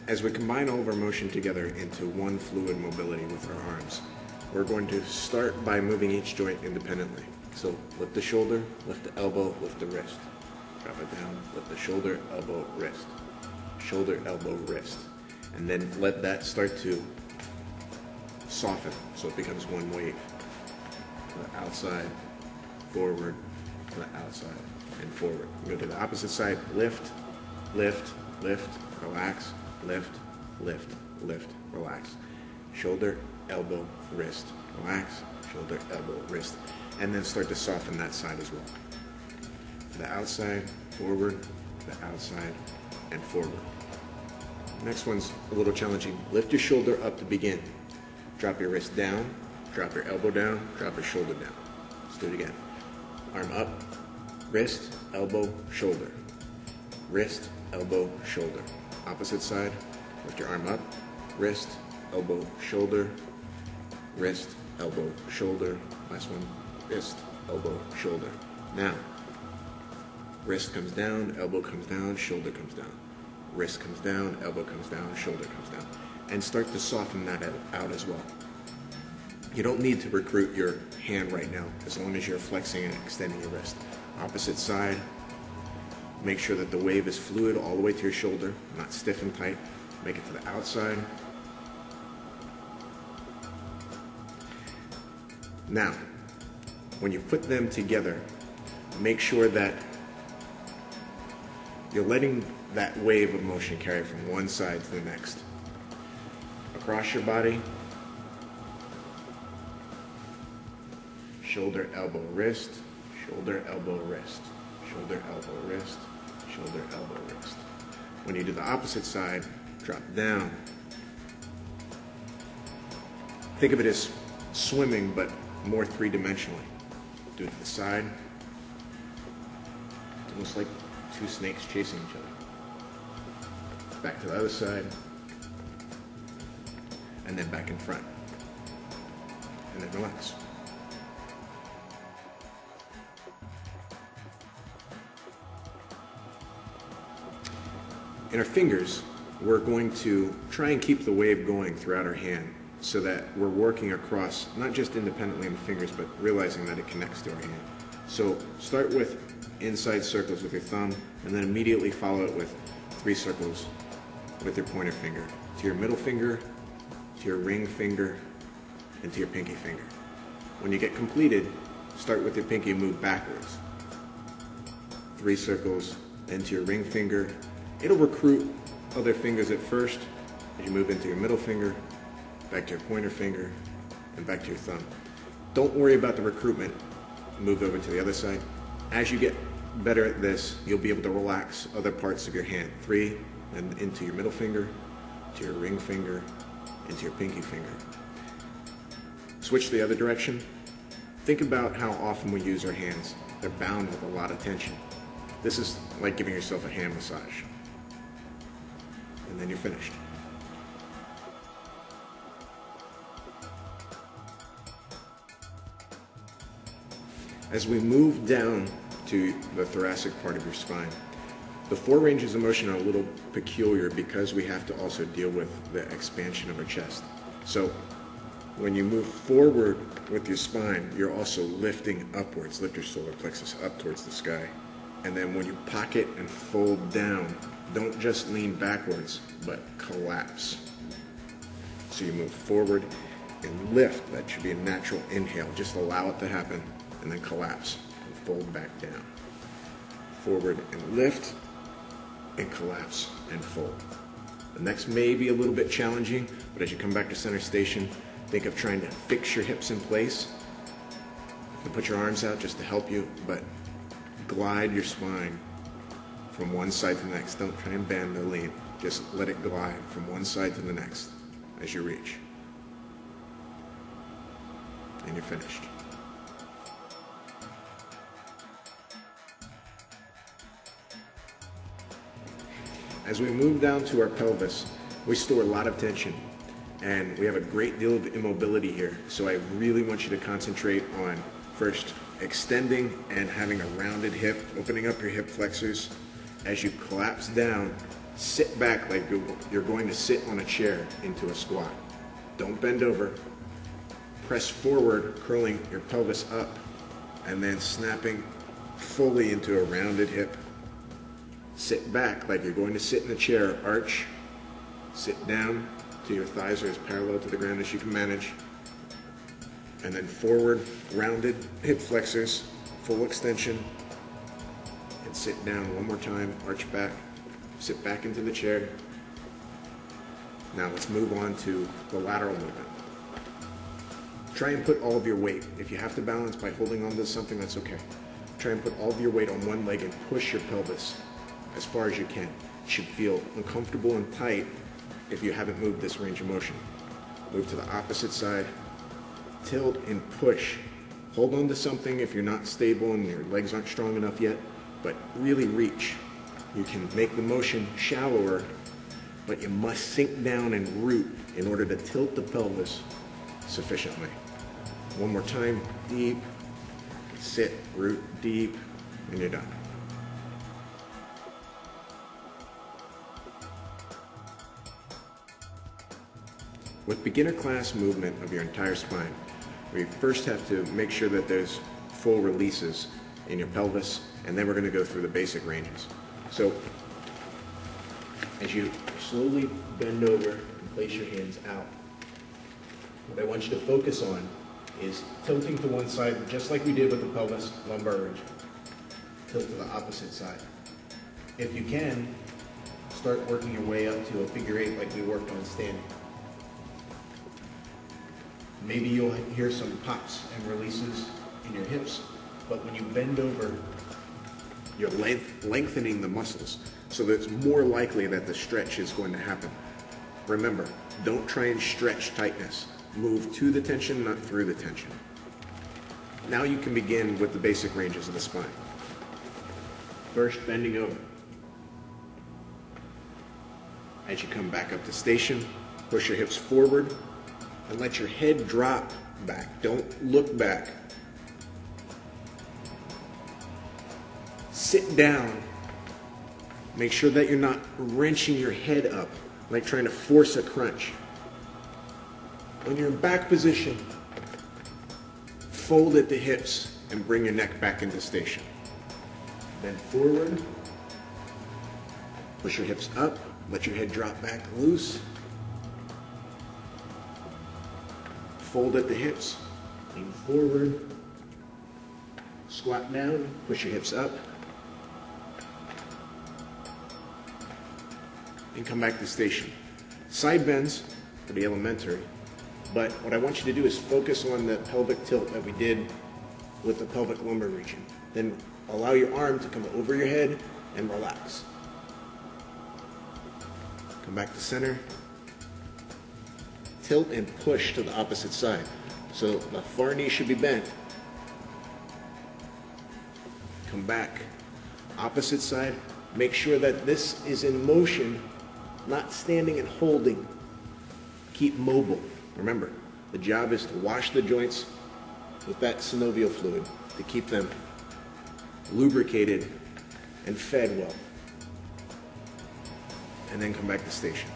As we combine all of our motion together into one fluid mobility with our arms, we're going to start by moving each joint independently. So lift the shoulder, lift the elbow, lift the wrist. Drop it down, lift the shoulder, elbow, wrist. Shoulder, elbow, wrist. And then let that start to soften so it becomes one wave. To the outside, forward, to the outside, and forward. Go to the opposite side, lift, lift, lift, relax, lift, lift, lift, relax. Shoulder, elbow, wrist, relax, shoulder, elbow, wrist. And then start to soften that side as well. To the outside, forward, to the outside, and forward. Next one's a little challenging. Lift your shoulder up to begin. Drop your wrist down, drop your elbow down, drop your shoulder down. Let's do it again. Arm up, wrist, elbow, shoulder. Wrist, elbow, shoulder. Opposite side, lift your arm up, wrist, elbow, shoulder, wrist, elbow, shoulder. Last one, wrist, elbow, shoulder. Now, wrist comes down, elbow comes down, shoulder comes down. Wrist comes down, elbow comes down, shoulder comes down. And start to soften that out as well. You don't need to recruit your hand right now, as long as you're flexing and extending your wrist. Opposite side, make sure that the wave is fluid all the way to your shoulder, not stiff and tight. Make it to the outside. Now, when you put them together, make sure that you're letting that wave of motion carry from one side to the next. Across your body, shoulder, elbow, wrist, shoulder, elbow, wrist, shoulder, elbow, wrist, shoulder, elbow, wrist. When you do the opposite side, drop down. Think of it as swimming, but more three-dimensionally. Do it to the side. It's almost like two snakes chasing each other. Back to the other side. And then back in front. And then relax. In our fingers, we're going to try and keep the wave going throughout our hand so that we're working across, not just independently in the fingers, but realizing that it connects to our hand. So start with inside circles with your thumb, and then immediately follow it with 3 circles with your pointer finger. To your middle finger, to your ring finger, and to your pinky finger. When you get completed, start with your pinky and move backwards. 3 circles, then to your ring finger. It'll recruit other fingers at first as you move into your middle finger, back to your pointer finger, and back to your thumb. Don't worry about the recruitment. Move over to the other side. As you get better at this, you'll be able to relax other parts of your hand. 3, and into your middle finger, to your ring finger, into your pinky finger. Switch the other direction. Think about how often we use our hands. They're bound with a lot of tension. This is like giving yourself a hand massage. And then you're finished. As we move down to the thoracic part of your spine, the 4 ranges of motion are a little peculiar because we have to also deal with the expansion of our chest. So when you move forward with your spine, you're also lifting upwards. Lift your solar plexus up towards the sky. And then when you pocket and fold down, don't just lean backwards, but collapse. So you move forward and lift. That should be a natural inhale. Just allow it to happen, and then collapse and fold back down. Forward and lift, and collapse and fold. The next may be a little bit challenging, but as you come back to center station, think of trying to fix your hips in place. You can put your arms out just to help you, but glide your spine from one side to the next. Don't try and bend or lean. Just let it glide from one side to the next as you reach. And you're finished. As we move down to our pelvis, we store a lot of tension, and we have a great deal of immobility here. So I really want you to concentrate on first extending and having a rounded hip, opening up your hip flexors. As you collapse down, Sit back like you're going to sit on a chair into a squat. Don't bend over. Press forward, curling your pelvis up, and then snapping fully into a rounded hip. Sit back like you're going to sit in a chair, arch. Sit down till your thighs are as parallel to the ground as you can manage. And then forward, rounded hip flexors, full extension. And sit down one more time, arch back, sit back into the chair. Now let's move on to the lateral movement. Try and put all of your weight. If you have to balance by holding onto something, that's okay. Try and put all of your weight on one leg and push your pelvis as far as you can. It should feel uncomfortable and tight if you haven't moved this range of motion. Move to the opposite side, tilt and push. Hold on to something if you're not stable and your legs aren't strong enough yet, but really reach. You can make the motion shallower, but you must sink down and root in order to tilt the pelvis sufficiently. One more time, deep, sit, root, deep, and you're done. With beginner class movement of your entire spine, we first have to make sure that there's full releases in your pelvis, and then we're going to go through the basic ranges. So, as you slowly bend over and place your hands out, what I want you to focus on is tilting to one side, just like we did with the pelvis lumbar ridge. Tilt to the opposite side. If you can, start working your way up to a figure eight like we worked on standing. Maybe you'll hear some pops and releases in your hips, but when you bend over, you're lengthening the muscles, so that it's more likely that the stretch is going to happen. Remember, don't try and stretch tightness. Move to the tension, not through the tension. Now you can begin with the basic ranges of the spine. First, bending over. As you come back up to station, push your hips forward and let your head drop back. Don't look back. Sit down. Make sure that you're not wrenching your head up, like trying to force a crunch. When you're in back position, fold at the hips and bring your neck back into station. Then forward, push your hips up, let your head drop back loose. Fold at the hips, lean forward, squat down, push your hips up, and come back to station. Side bends are the elementary, but what I want you to do is focus on the pelvic tilt that we did with the pelvic lumbar region. Then allow your arm to come over your head and relax. Come back to center. Tilt and push to the opposite side. So the far knee should be bent. Come back. Opposite side. Make sure that this is in motion, not standing and holding. Keep mobile. Remember, the job is to wash the joints with that synovial fluid to keep them lubricated and fed well. And then come back to station.